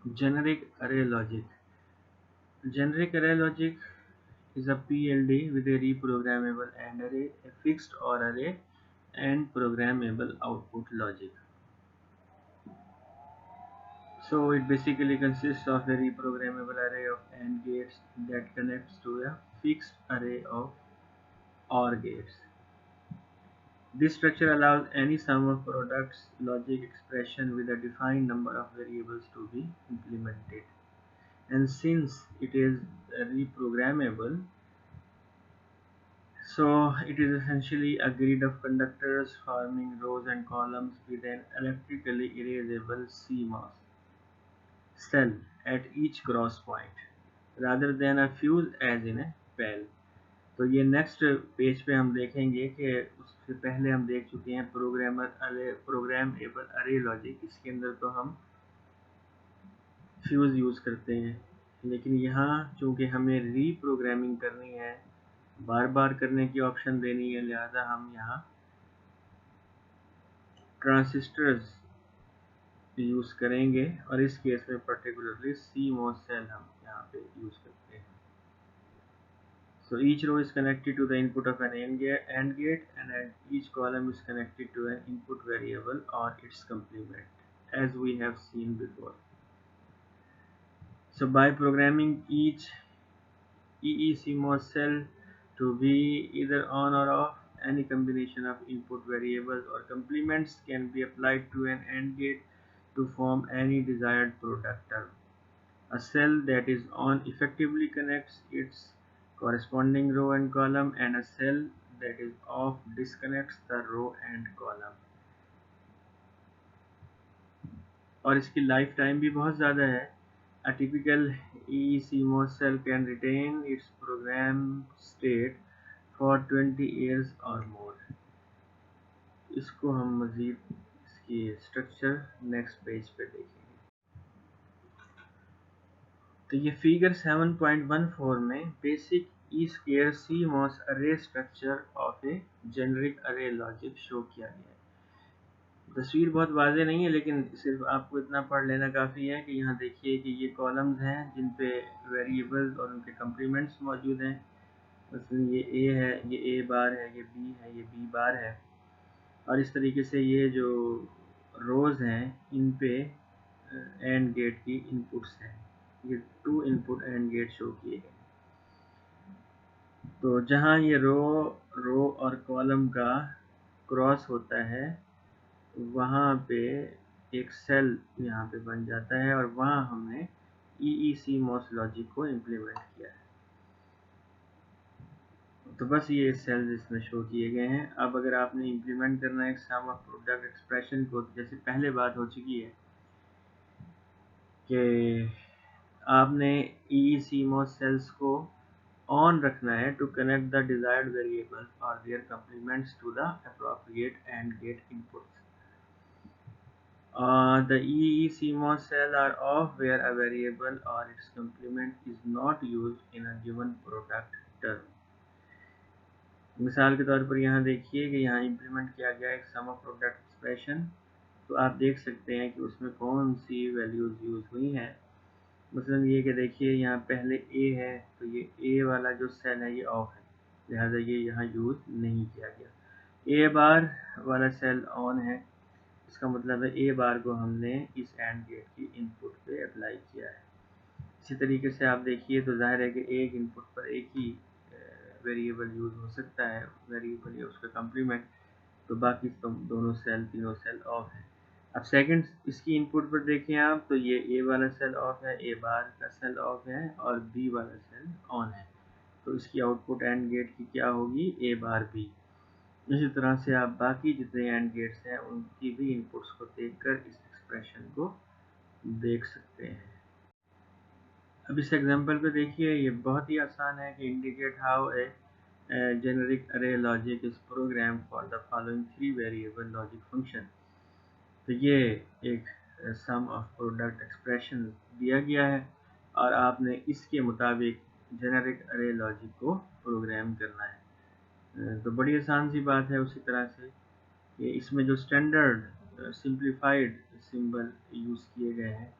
Generic array logic. Generic array logic is a PLD with a reprogrammable AND array, a fixed OR array, and programmable output logic. So it basically consists of a reprogrammable array of AND gates that connects to a fixed array of OR gates. This structure allows any sum of products logic expression with a defined number of variables to be implemented. And since it is reprogrammable, so it is essentially a grid of conductors forming rows and columns with an electrically erasable CMOS cell at each cross point rather than a fuse as in a PAL. तो ये next page पे हम देखेंगे कि उससे पहले हम देख चुके हैं प्रोग्रामेबल अरे लॉजिक। इसके अंदर तो हम फ्यूज यूज़ करते हैं, लेकिन यहाँ चूँकि हमें रीप्रोग्रामिंग करनी है, बार बार करने की ऑप्शन देनी है, लिहाजा हम यहाँ ट्रांजिस्टर्स यूज़ करेंगे और इस केस में पर्टिकुलरली CMOS सेल हम यहाँ पे यूज़ करते हैं। So each row is connected to the input of an AND gate, and each column is connected to an input variable or its complement, as we have seen before. So by programming each EECMOS cell to be either on or off, any combination of input variables or complements can be applied to an AND gate to form any desired product term. A cell that is on effectively connects its corresponding row and column, and a cell that is off disconnects the row and column. और इसकी life time भी बहुत ज़्यादा है। A typical EECMOS cell can retain its program state for 20 years or more. इसको हम मज़ीद इसकी स्ट्रक्चर नेक्स्ट पेज पे देखेंगे। तो ये फिगर 7.14 में basic E square CMOS array structure of a generic array logic show किया गया है। तस्वीर बहुत वाज़ेह नहीं है, लेकिन सिर्फ आपको इतना पढ़ लेना काफ़ी है कि यहाँ देखिए कि ये कॉलम्स हैं जिन पे वेरिएबल्स और उनके कंप्लीमेंट्स मौजूद हैं। मसलन ये A है, ये A बार है, ये B है, ये B बार है, और इस तरीके से ये जो रोज़ हैं इन पे एंड गेट की इनपुट्स हैं। ये 2 इनपुट एंड गेट शो किए गए। तो जहाँ ये रो और कॉलम का क्रॉस होता है, वहाँ पे एक सेल यहाँ पे बन जाता है और वहाँ हमने EECMOS लॉजिक को इम्प्लीमेंट किया है। तो बस ये सेल्स इसमें शो किए गए हैं। अब अगर आपने इम्प्लीमेंट करना है एक सम ऑफ प्रोडक्ट एक्सप्रेशन को, जैसे पहले बात हो चुकी है कि आपने EECMOS सेल्स को ऑन रखना है to connect the desired variable और their complements to the appropriate AND gate inputs. The EECMOS cell are off where a variable or its complement is not used in a given product term. मिसाल के तौर पर यहाँ देखिए कि यहाँ implement किया गया एक सम ऑफ प्रोडक्ट एक्सप्रेशन, तो आप देख सकते हैं कि उसमें कौन सी वैल्यूज़ यूज़ हुई हैं। मसलन ये कि देखिए यहाँ पहले A है, तो ये A वाला जो सेल है ये ऑफ है, लिहाजा ये यहाँ यूज़ नहीं किया गया। A बार वाला सेल ऑन है, इसका मतलब है A बार को हमने इस एंड गेट की इनपुट पे अप्लाई किया है। इसी तरीके से आप देखिए तो जाहिर है कि एक इनपुट पर एक ही वेरिएबल यूज़ हो सकता है, वेरिएबल या उसका कम्प्लीमेंट, तो बाकी तो दोनों सेल तीनों सेल ऑफ है। अब सेकंड इसकी इनपुट पर देखें आप, तो ये A वाला सेल ऑफ है, A बार का सेल ऑफ है और B वाला सेल ऑन है, तो इसकी आउटपुट एंड गेट की क्या होगी, A बार B। इसी तरह से आप बाकी जितने एंड गेट्स हैं उनकी भी इनपुट्स को देखकर इस एक्सप्रेशन को देख सकते हैं। अब इस एग्जांपल पे देखिए, ये बहुत ही आसान है कि indicate how a generic array logic is program for the following 3 variable logic function. तो ये एक सम ऑफ प्रोडक्ट एक्सप्रेशन दिया गया है और आपने इसके मुताबिक जेनेरिक अरे लॉजिक को प्रोग्राम करना है। तो बड़ी आसान सी बात है। उसी तरह से ये इसमें जो स्टैंडर्ड सिंप्लीफाइड सिंबल यूज़ किए गए हैं,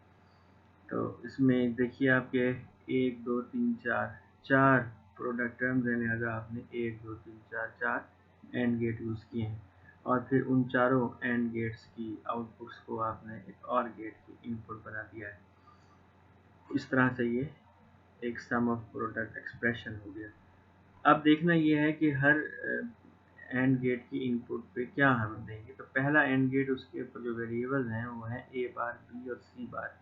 तो इसमें देखिए आपके 1 2 3 4 प्रोडक्ट टर्म्स हैं, लिहाजा आपने 1 2 3 4 एंड गेट यूज़ किए हैं और फिर उन चारों एंड गेट्स की आउटपुट्स को आपने एक और गेट की इनपुट बना दिया है। इस तरह से ये एक सम ऑफ प्रोडक्ट एक्सप्रेशन हो गया। अब देखना ये है कि हर एंड गेट की इनपुट पे क्या हम देंगे। तो पहला एंड गेट, उसके ऊपर जो वेरिएबल्स हैं वो है ए बार, बी और सी बार।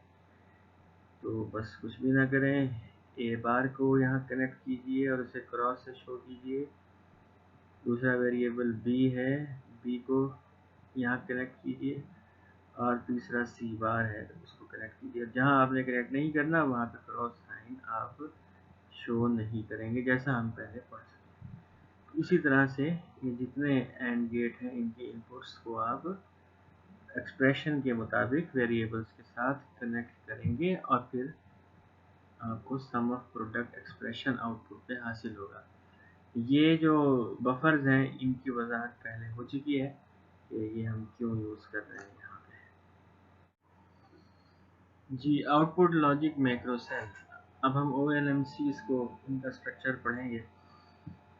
तो बस कुछ भी ना करें, ए बार को यहाँ कनेक्ट कीजिए और उसे क्रॉस से शो कीजिए। दूसरा वेरिएबल बी है, बी को यहाँ कनेक्ट कीजिए और तीसरा सी बार है तो उसको कनेक्ट कीजिए। जहाँ आपने कनेक्ट नहीं करना वहाँ पे क्रॉस साइन आप शो नहीं करेंगे, जैसा हम पहले पढ़ चुके। इसी तरह से ये जितने एंड गेट हैं इनके इनपुट्स को आप एक्सप्रेशन के मुताबिक वेरिएबल्स के साथ कनेक्ट करेंगे और फिर आपको सम ऑफ प्रोडक्ट एक्सप्रेशन आउटपुट पे हासिल होगा। ये जो बफर्स हैं इनकी वजाहत पहले हो चुकी है कि ये हम क्यों यूज़ कर रहे हैं यहाँ पे। जी, आउटपुट लॉजिक मैक्रो सेल। अब हम OLMC इसको इनका स्ट्रक्चर पढ़ेंगे।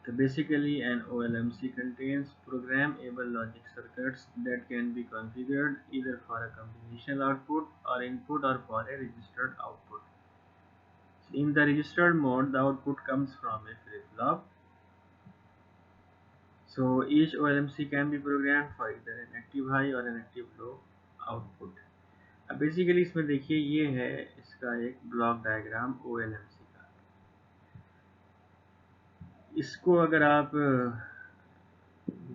So basically an OLMC contains programmable logic circuits that can be configured either for a combinational output or input or for a registered output. In the registered mode, the output comes from a flip-flop. So each OLMC can be programmed for either an active high or an active low output. अब basically इसमें देखिए ये है इसका एक block diagram OLMC का। इसको अगर आप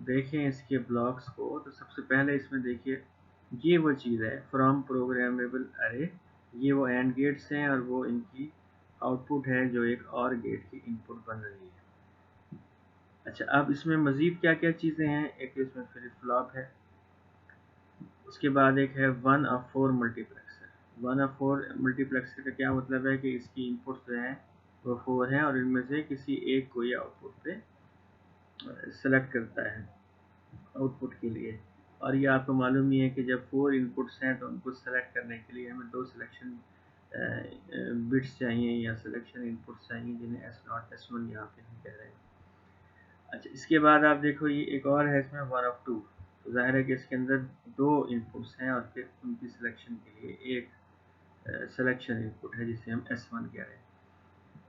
देखें इसके ब्लॉक्स को तो सबसे पहले इसमें देखिए ये वो चीज़ है फ्रॉम प्रोग्रामेबल अरे, ये वो एंड गेट्स हैं और वो इनकी आउटपुट है जो एक और गेट की इनपुट बन रही है। अच्छा, अब इसमें मज़ीद क्या क्या चीज़ें हैं। एक इसमें फ्लिप फ्लॉप है, उसके बाद एक है 1 of 4 मल्टीप्लेक्सर। 1 of 4 मल्टीप्लेक्सर का क्या मतलब है कि इसकी इनपुट जो हैं वो 4 हैं और इनमें से किसी एक को ये आउटपुट पे सेलेक्ट करता है आउटपुट के लिए। और ये आपको मालूम ही है कि जब 4 इनपुट्स हैं तो उनको सेलेक्ट करने के लिए हमें 2 सिलेक्शन बिट्स चाहिए या सिलेक्शन इनपुट्स चाहिए, जिन्हें S0 S1 यहाँ पे हम कह रहे हैं। अच्छा, इसके बाद आप देखो ये एक और है इसमें 1 of 2। तो जाहिर है कि इसके अंदर 2 इनपुट्स हैं और फिर उनकी सिलेक्शन के लिए एक सिलेक्शन इनपुट है जिसे हम S1 कह रहे हैं।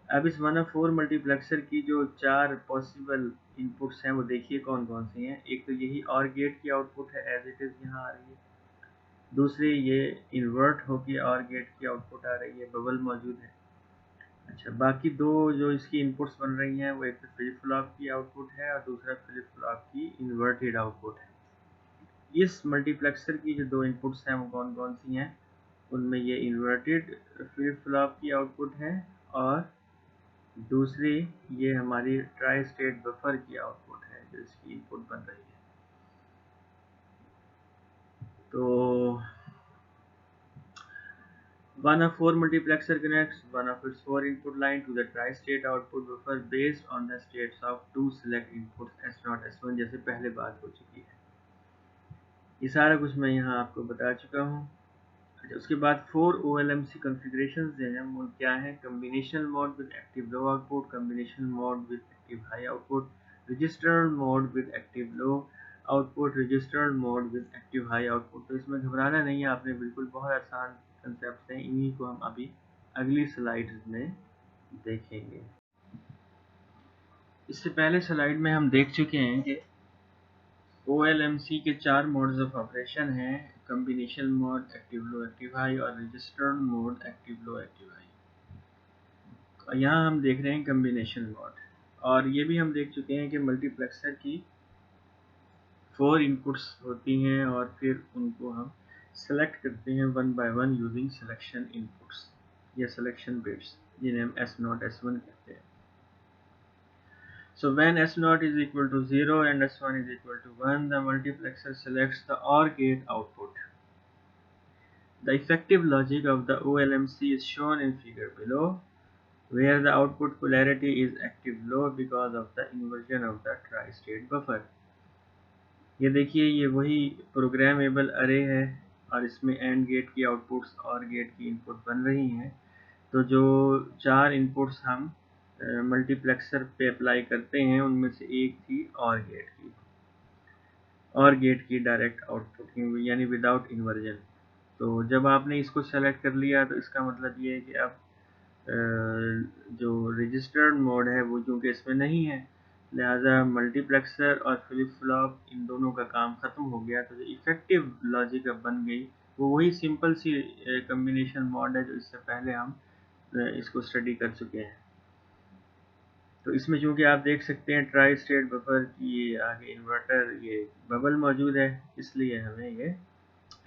अब इस 1 of 4 मल्टीप्लेक्सर की जो 4 पॉसिबल इनपुट्स हैं वो देखिए कौन कौन सी हैं। एक तो यही और गेट की आउटपुट है एज इट इज़ यहाँ आ रही है। दूसरी ये इन्वर्ट होकर और गेट की आउटपुट आ रही है, बबल मौजूद है। अच्छा, बाकी दो जो इसकी इनपुट्स बन रही हैं वो एक तो फ्लिप फ्लॉप की आउटपुट है और दूसरा फ्लिप फ्लॉप की इन्वर्टेड आउटपुट है। इस मल्टीप्लेक्सर की जो 2 इनपुट्स हैं वो कौन कौन सी हैं, उनमें ये इन्वर्टेड फ्लिप फ्लॉप की आउटपुट है और दूसरी ये हमारी ट्राई स्टेट बफर की आउटपुट है जो इसकी इनपुट बन रही है। तो 1 of 4 multiplexer connects one of its 4 input line to the tri-state output buffer based on the states of 2 select inputs S0 S1, जैसे पहले बात हो चुकी है। ये सारा कुछ मैं यहाँ आपको बता चुका हूँ। अच्छा, उसके बाद 4 OLMC configurations जो हैं वो क्या हैं। Combination mode with active low output, combination mode with active high output, registered mode with active low output, registered mode with active high output. तो इसमें घबराना नहीं है आपने, बिल्कुल बहुत आसान कंसेप्ट हैं, इन्हीं को हम अभी अगली स्लाइड्स में देखेंगे। इससे पहले स्लाइड में हम देख चुके हैं कि OLMC के 4 मोड्स ऑफ ऑपरेशन हैं, combination mode, active low active high और registered mode active low active high. यहाँ हम देख रहे हैं कम्बिनेशन मोड, और ये भी हम देख चुके हैं कि मल्टीप्लेक्सर की 4 इनपुट्स होती हैं और फिर उनको हम सेलेक्ट करते हैं 1 by 1 यूजिंग सिलेक्शन इनपुट्स या सिलेक्शन बिट्स, जिन्हें हम S0 S1 कहते हैं। So when S0 is equal to 0 and S1 is equal to 1, the multiplexer selects the OR gate output. The effective logic of the OLMC is shown in figure below, where the output polarity is active low because of the inversion of the tri-state buffer. ये देखिए ये वही programmable अरे है और इसमें and gate की outputs और गेट की इनपुट बन रही हैं। तो जो 4 इनपुट्स हम मल्टीप्लेक्सर पे अप्लाई करते हैं उनमें से एक थी और गेट की डायरेक्ट आउटपुट यानी विदाउट इन्वर्जन। तो जब आपने इसको सेलेक्ट कर लिया तो इसका मतलब ये है कि अब जो रजिस्टर्ड मोड है वो चूँकि इसमें नहीं है, लिहाजा मल्टीप्लेक्सर और फ्लिप फ्लॉप इन दोनों का काम ख़त्म हो गया। तो जो इफ़ेक्टिव लॉजिक अब बन गई वो वही सिंपल सी कम्बिनेशन मोड है जो इससे पहले हम इसको स्टडी कर चुके हैं। तो इसमें चूँकि आप देख सकते हैं ट्राई स्टेट बफर की ये आगे इन्वर्टर ये बबल मौजूद है, इसलिए हमें ये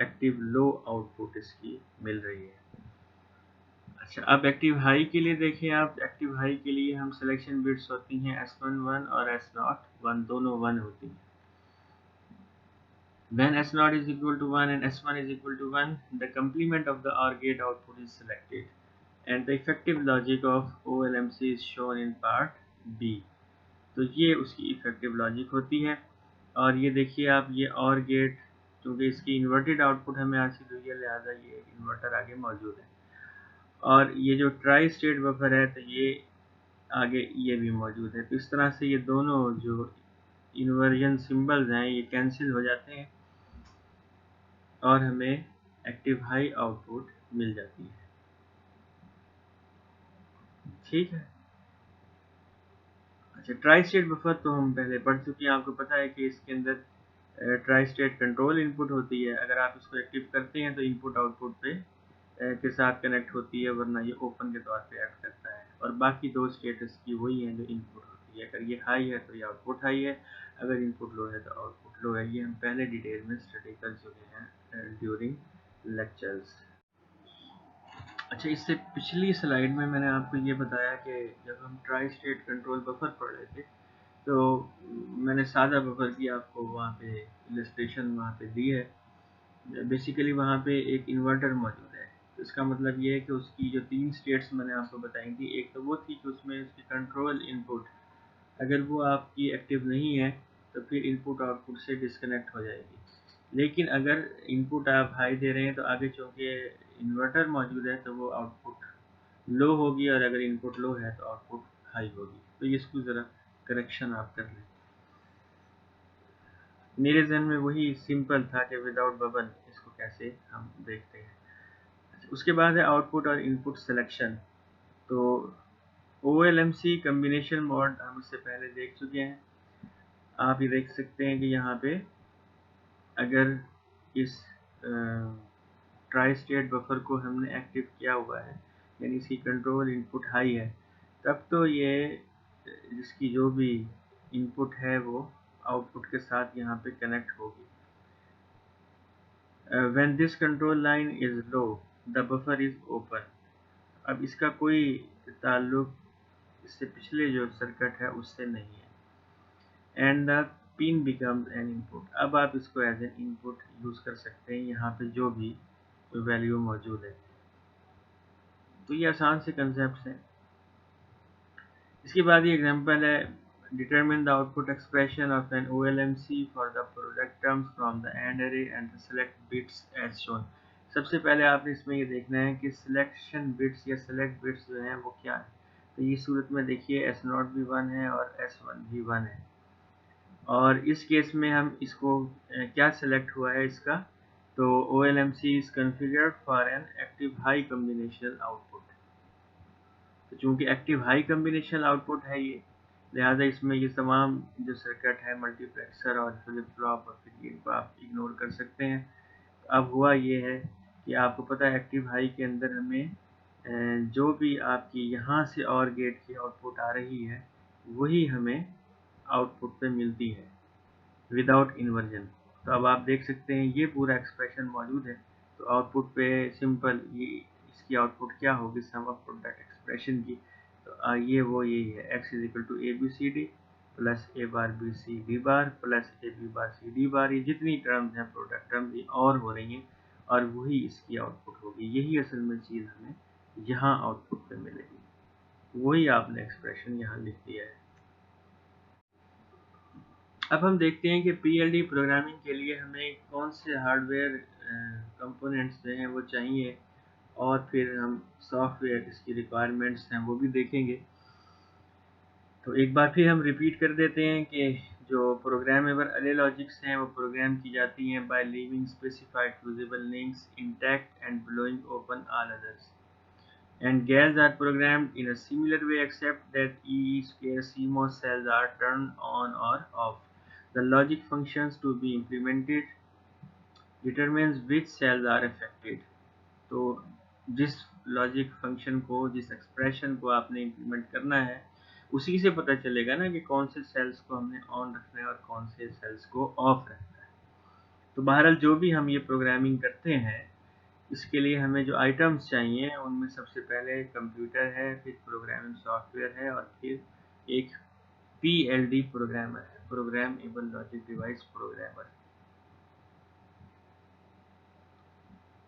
एक्टिव लो आउटपुट इसकी मिल रही है। अच्छा, अब एक्टिव हाई के लिए देखें आप, एक्टिव हाई के लिए हम सिलेक्शन बिट्स होती हैं S1 1 और S0 1, दोनों 1 होती हैं। When S0 is equal to 1 and S1 is equal to 1, the complement of the OR gate output is selected and the effective logic of OLMC is shown in part B। तो ये उसकी effective logic होती है। और ये देखिए आप, ये OR गेट क्योंकि इसकी इन्वर्टेड आउटपुट हमें हासिल हुई है, लिहाजा ये इन्वर्टर आगे मौजूद है। और ये जो ट्राई स्टेट बफर है तो ये आगे ये भी मौजूद है। तो इस तरह से ये दोनों जो इन्वर्जन सिंबल्स हैं ये कैंसिल हो जाते हैं और हमें एक्टिव हाई आउटपुट मिल जाती है। ठीक है। अच्छा, ट्राई स्टेट बफर तो हम पहले पढ़ चुके हैं। आपको पता है कि इसके अंदर ट्राई स्टेट कंट्रोल इनपुट होती है। अगर आप इसको एक्टिव करते हैं तो इनपुट आउटपुट पे के साथ कनेक्ट होती है, वरना ये ओपन के तौर पे एक्ट करता है। और बाकी दो स्टेटस की वही हैं जो इनपुट होती है। अगर ये हाई है तो ये आउटपुट हाई है, अगर इनपुट लो है तो आउटपुट लो है। ये हम पहले डिटेल में स्टडी कर चुके हैं ड्यूरिंग लेक्चर्स। अच्छा, इससे पिछली स्लाइड में मैंने आपको ये बताया कि जब हम ट्राई स्टेट कंट्रोल बफर पढ़ रहे थे तो मैंने सादा बफर की आपको वहाँ पे इलस्ट्रेशन वहाँ पे दी है। बेसिकली वहाँ पे एक इन्वर्टर मौजूद है। तो इसका मतलब ये है कि उसकी जो 3 स्टेट्स मैंने आपको बताई थी, एक तो वो थी कि उसमें उसकी कंट्रोल इनपुट अगर वो आपकी एक्टिव नहीं है तो फिर इनपुट आउटपुट से डिस्कनेक्ट हो जाएगी। लेकिन अगर इनपुट आप हाई दे रहे हैं तो आगे चूँकि इन्वर्टर मौजूद है तो वो आउटपुट लो होगी, और अगर इनपुट लो है तो आउटपुट हाई होगी। तो इसको ज़रा करेक्शन आप कर लें। मेरे जहन में वही सिंपल था कि विदाउट बबल इसको कैसे हम देखते हैं। उसके बाद है आउटपुट और इनपुट सिलेक्शन। तो OLMC कम्बिनेशन मोड हम इससे पहले देख चुके हैं। आप ये देख सकते हैं कि यहाँ पे अगर इस ट्राई स्टेट बफर को हमने एक्टिव किया हुआ है, यानी इसकी कंट्रोल इनपुट हाई है, तब तो ये जिसकी जो भी इनपुट है वो आउटपुट के साथ यहाँ पे कनेक्ट होगी। When this control line is low, the buffer is open। अब इसका कोई ताल्लुक इससे पिछले जो सर्किट है उससे नहीं है। And the pin becomes N input. अब आप इसको एज एन इनपुट यूज़ कर सकते हैं यहाँ पे जो भी वैल्यू मौजूद है। तो ये आसान से कंसेप्ट हैं। इसके बाद ये एग्जांपल है, determine the output expression of an OLMC for the product terms from the AND array and the select bits as shown। सबसे पहले आपने इसमें ये देखना है कि सिलेक्शन बिट्स या सेलेक्ट बिट्स जो हैं वो क्या है। तो ये सूरत में देखिए S0 भी 1 है और S1 भी 1 है। और इस केस में हम इसको क्या सेलेक्ट हुआ है इसका, तो OLMC is configured for an active high combinational output। तो चूँकि एक्टिव हाई कम्बिनेशन आउटपुट है ये, लिहाजा इसमें ये तमाम जो सर्किट है मल्टीप्लेक्सर और फ्लिप फ्लॉप और फिर इनको आप इग्नोर कर सकते हैं। तो अब हुआ ये है कि आपको पता है एक्टिव हाई के अंदर हमें जो भी आपकी यहाँ से और गेट की आउटपुट आ रही है वही हमें आउटपुट पे मिलती है विदाउट इन्वर्जन। तो अब आप देख सकते हैं ये पूरा एक्सप्रेशन मौजूद है। तो आउटपुट पे सिंपल ये इसकी आउटपुट क्या होगी, सम ऑफ प्रोडक्ट एक्सप्रेशन की। तो ये वो यही है, x is equal to ABCD plus A bar BC bar plus AB bar CD bar. ये जितनी टर्म्स हैं प्रोडक्ट टर्म्स ये और हो रही हैं और वही इसकी आउटपुट होगी। यही असल में चीज़ हमें यहाँ आउटपुट पे मिलेगी, वही आपने एक्सप्रेशन यहाँ लिख दिया है। अब हम देखते हैं कि PLD प्रोग्रामिंग के लिए हमें कौन से हार्डवेयर कंपोनेंट्स जो हैं वो चाहिए, और फिर हम सॉफ्टवेयर इसकी रिक्वायरमेंट्स हैं वो भी देखेंगे। तो एक बार फिर हम रिपीट कर देते हैं कि जो प्रोग्रामेबल अरे लॉजिक्स हैं वो प्रोग्राम की जाती हैं by leaving specified fusible links intact and blowing open all others, and GALs are programmed in a similar way except that each case CMOS cells are turned on or off. The logic functions to be implemented determines which cells are affected. तो जिस logic function को, जिस expression को आपने implement करना है, उसी से पता चलेगा ना कि कौन से सेल्स को हमने ऑन रखना है और कौन से सेल्स को ऑफ रखना है। तो बहरहाल जो भी हम ये प्रोग्रामिंग करते हैं, इसके लिए हमें जो आइटम्स चाहिए उनमें सबसे पहले कंप्यूटर है, फिर प्रोग्रामिंग सॉफ्टवेयर है, और फिर एक PLD प्रोग्रामर है, प्रोग्रामेबल लॉजिक डिवाइस प्रोग्रामर।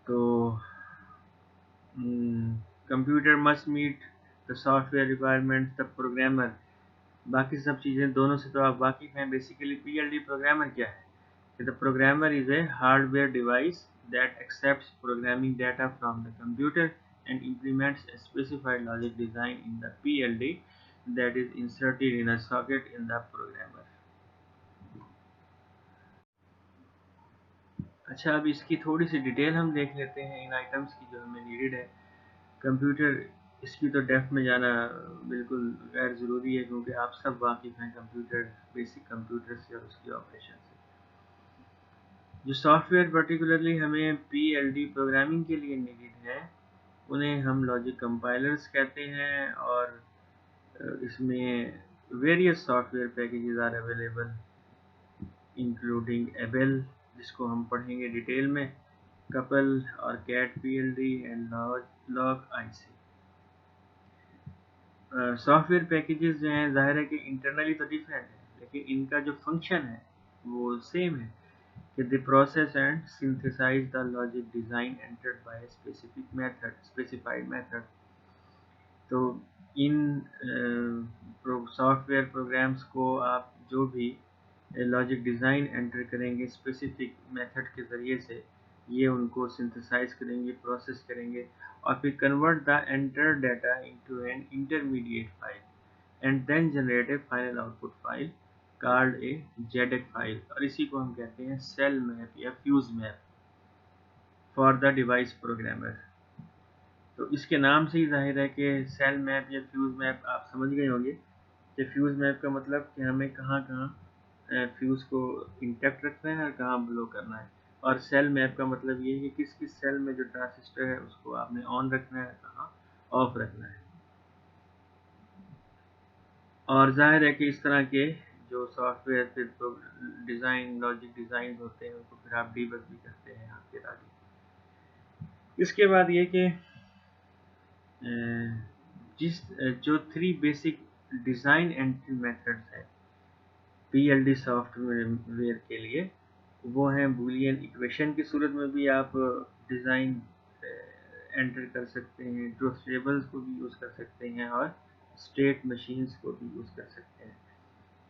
तो computer must meet the software requirements the programmer. बाकी सब चीज़ें दोनों से तो आप वाकिफ हैं। बेसिकली PLD प्रोग्रामर क्या है? The programmer is a hardware device that accepts programming data from the computer and implements a specified logic design in the PLD that is inserted in a socket in the programmer. अच्छा, अब इसकी थोड़ी सी detail हम देख लेते हैं इन items की जो हमें नीडेड है। कंप्यूटर, इसकी तो डेप्थ में जाना बिल्कुल गैर ज़रूरी है, क्योंकि आप सब वाकिफ़ हैं कंप्यूटर, बेसिक कंप्यूटर से और उसकी ऑपरेशन से। जो सॉफ्टवेयर पर्टिकुलरली हमें PLD प्रोग्रामिंग के लिए नीडेड है, उन्हें हम लॉजिक कंपाइलर्स कहते हैं, और इसमें various software packages are available including ABEL, जिसको हम पढ़ेंगे डिटेल में, कपल और CAT PLD and log IC। Software packages जो हैं, ज़ाहिर है कि इंटरनली तो डिफरेंट है, लेकिन इनका जो फंक्शन है वो सेम है कि they process and synthesize the logic design entered by a specified method। तो इन सॉफ्टवेयर प्रोग्राम्स को आप जो भी लॉजिक डिज़ाइन एंटर करेंगे स्पेसिफिक मेथड के ज़रिए से, ये उनको सिंथेसाइज करेंगे, प्रोसेस करेंगे, और फिर convert the enter data into an intermediate file and then generate a final output file called a JEDEC file, और इसी को हम कहते हैं सेल मैप या fuse map for the device programmer. तो इसके नाम से ही जाहिर है कि सेल मैप या फ्यूज मैप आप समझ गए होंगे कि फ्यूज मैप का मतलब कि हमें कहाँ कहाँ फ्यूज को इंटैक्ट रखना है और कहाँ ब्लो करना है, और सेल मैप का मतलब ये है कि किस किस सेल में जो ट्रांजिस्टर है उसको आपने ऑन रखना है, कहाँ ऑफ रखना है। और जाहिर है कि इस तरह के जो सॉफ्टवेयर फिर डिज़ाइन, लॉजिक डिज़ाइन होते हैं, उनको फिर आप डीबग भी करते हैं आपके आगे। इसके बाद ये कि जो 3 बेसिक डिज़ाइन एंट्री मेथड्स हैं PLD सॉफ्टवेयर के लिए, वो हैं बूलियन इक्वेशन की सूरत में भी आप डिज़ाइन एंटर कर सकते हैं, ट्रूथ टेबल्स को भी यूज़ कर सकते हैं, और स्टेट मशीन्स को भी यूज़ कर सकते हैं।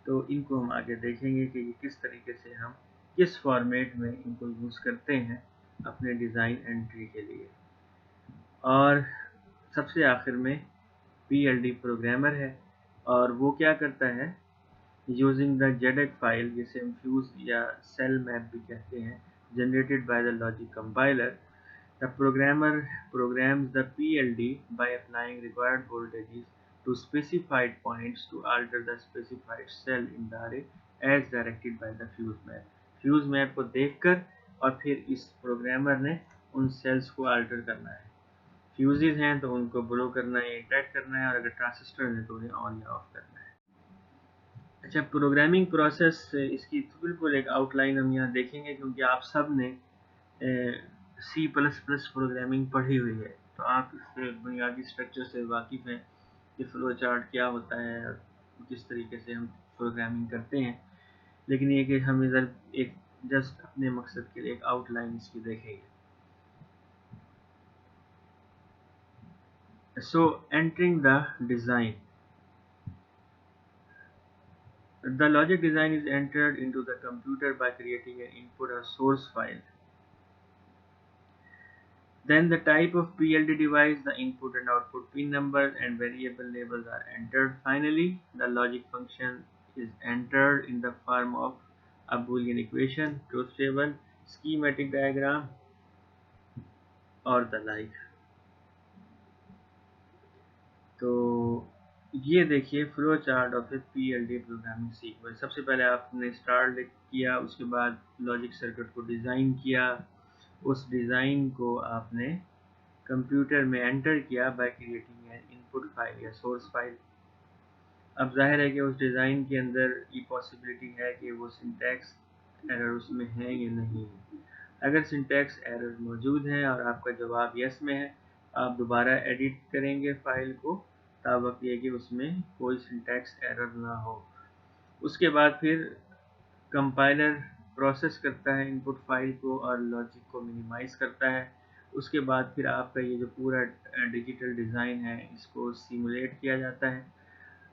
तो इनको हम आगे देखेंगे कि ये किस तरीके से हम किस फॉर्मेट में इनको यूज़ करते हैं अपने डिज़ाइन एंट्री के लिए। और सबसे आखिर में PLD प्रोग्रामर है, और वो क्या करता है, यूजिंग द जेडेक फाइल, जिसे हम फ्यूज या सेल मैप भी कहते हैं, generated by the logic compiler, the programmer programs the PLD by applying required voltages to specified points to alter the specified cell in the array as directed by the fuse map। Fuse map को देखकर और फिर इस programmer ने उन sales को alter करना है। फ्यूजेस हैं तो उनको ब्लो करना है, इंटैक्ट करना है, और अगर ट्रांजिस्टर है तो उन्हें ऑन या ऑफ करना है। अच्छा, प्रोग्रामिंग प्रोसेस, इसकी तो बिल्कुल एक आउटलाइन हम यहाँ देखेंगे, क्योंकि आप सब ने C++ प्रोग्रामिंग पढ़ी हुई है, तो आप इससे बुनियादी स्ट्रक्चर से वाकिफ़ हैं कि फ्लो चार्ट क्या होता है और किस तरीके से हम प्रोग्रामिंग करते हैं। लेकिन ये कि हम इधर एक जस्ट अपने मकसद के लिए एक आउटलाइन इसकी देखेंगे। So entering the design, the logic design is entered into the computer by creating an input or source file Then the type of PLD device, the input and output pin numbers and variable labels are entered. Finally, the logic function is entered in the form of a Boolean equation, truth table, schematic diagram और the like. तो ये देखिए flow chart of A PLD programming sequence. सबसे पहले आपने start किया, उसके बाद लॉजिक सर्किट को डिज़ाइन किया, उस डिज़ाइन को आपने कंप्यूटर में एंटर किया by creating an input file या सोर्स फाइल. अब जाहिर है कि उस डिज़ाइन के अंदर ये पॉसिबिलिटी है कि वो सिंटैक्स एरर उसमें है या नहीं है. अगर सिंटैक्स एरर मौजूद है और आपका जवाब यस में है, आप दोबारा एडिट करेंगे फाइल को ताबक ये कि उसमें कोई सिंटैक्स एरर ना हो. उसके बाद फिर कंपाइलर प्रोसेस करता है इनपुट फाइल को और लॉजिक को मिनिमाइज करता है. उसके बाद फिर आपका ये जो पूरा डिजिटल डिज़ाइन है इसको सिमुलेट किया जाता है,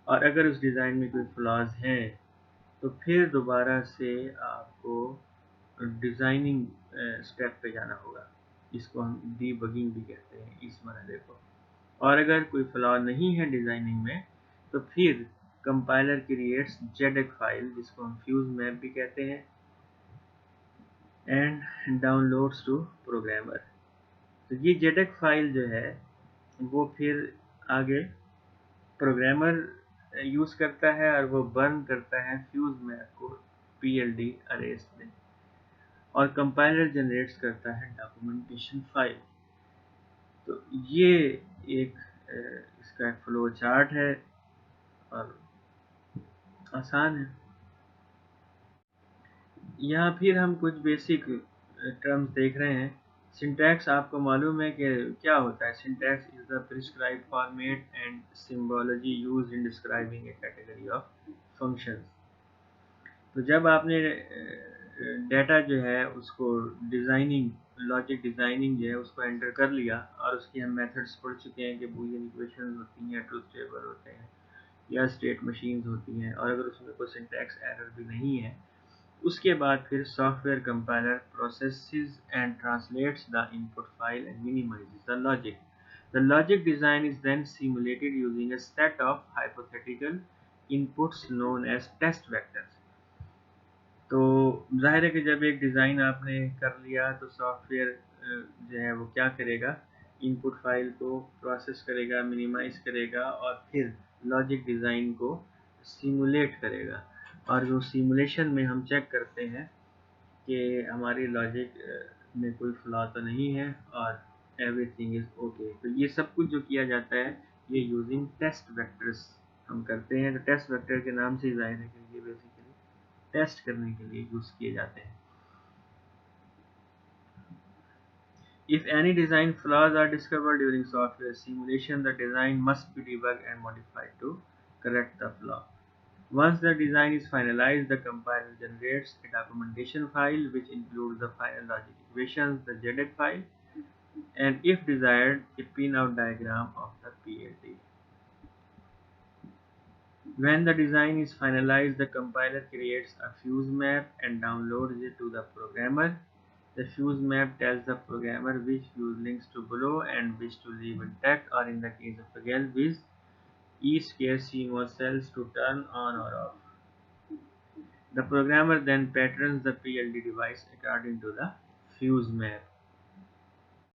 और अगर उस डिज़ाइन में कोई फ्लॉज हैं तो फिर दोबारा से आपको डिज़ाइनिंग स्टेप पे जाना होगा. इसको हम डीबगिंग भी कहते हैं इस मरहले को. और अगर कोई फ्लॉ नहीं है डिज़ाइनिंग में तो फिर कंपाइलर क्रिएट्स जेडेक फाइल, जिसको हम फ्यूज मैप भी कहते हैं, एंड डाउनलोड्स टू प्रोग्रामर. तो ये जेडेक फाइल जो है वो फिर आगे प्रोग्रामर यूज़ करता है और वो बर्न करता है फ्यूज मैप को PLD अरेज में, और कंपाइलर जनरेट्स करता है डॉक्यूमेंटेशन फाइल. तो ये एक इसका फ्लो चार्ट है और आसान है. यहाँ फिर हम कुछ बेसिक टर्म्स देख रहे हैं. सिंटैक्स आपको मालूम है कि क्या होता है. Syntax is the prescribed format and symbology used in describing a category of functions. तो जब आपने डाटा जो है उसको डिज़ाइनिंग, लॉजिक डिज़ाइनिंग जो है उसको एंटर कर लिया, और उसकी हम मेथड्स पढ़ चुके हैं कि बूलियन इक्वेशंस होती हैं, ट्रुथ टेबल होते हैं या स्टेट मशीन्स होती हैं, और अगर उसमें कोई सिंटैक्स एरर भी नहीं है, उसके बाद फिर software compiler processes and translates the input file and minimises the logic. The logic design is then simulated using a set of hypothetical inputs known as test vectors. तो जाहिर है कि जब एक डिज़ाइन आपने कर लिया तो सॉफ्टवेयर जो है वो क्या करेगा, इनपुट फाइल को प्रोसेस करेगा, मिनिमाइज करेगा और फिर लॉजिक डिज़ाइन को सिमुलेट करेगा. और जो सिमुलेशन में हम चेक करते हैं कि हमारी लॉजिक में कोई फ्लॉ तो नहीं है और एवरीथिंग इज़ ओके. तो ये सब कुछ जो किया जाता है ये यूजिंग टेस्ट वेक्टर्स हम करते हैं. तो टेस्ट वेक्टर के नाम से जाहिर है कि ये बेसिकली टेस्ट करने के लिए यूज किए जाते हैं. If any design flaws are discovered during software simulation, the design must be debugged and modified to correct the flaw. Once the design is finalized, the compiler generates a documentation file which includes the final logic equations, the JEDEC file, and if desired, a pinout diagram of the PLD. When the design is finalized, the compiler creates a fuse map and downloads it to the programmer. The fuse map tells the programmer which fuse links to blow and which to leave intact, or in the case of again, which each case CMOS cells to turn on or off. The programmer then patterns the PLD device according to the fuse map.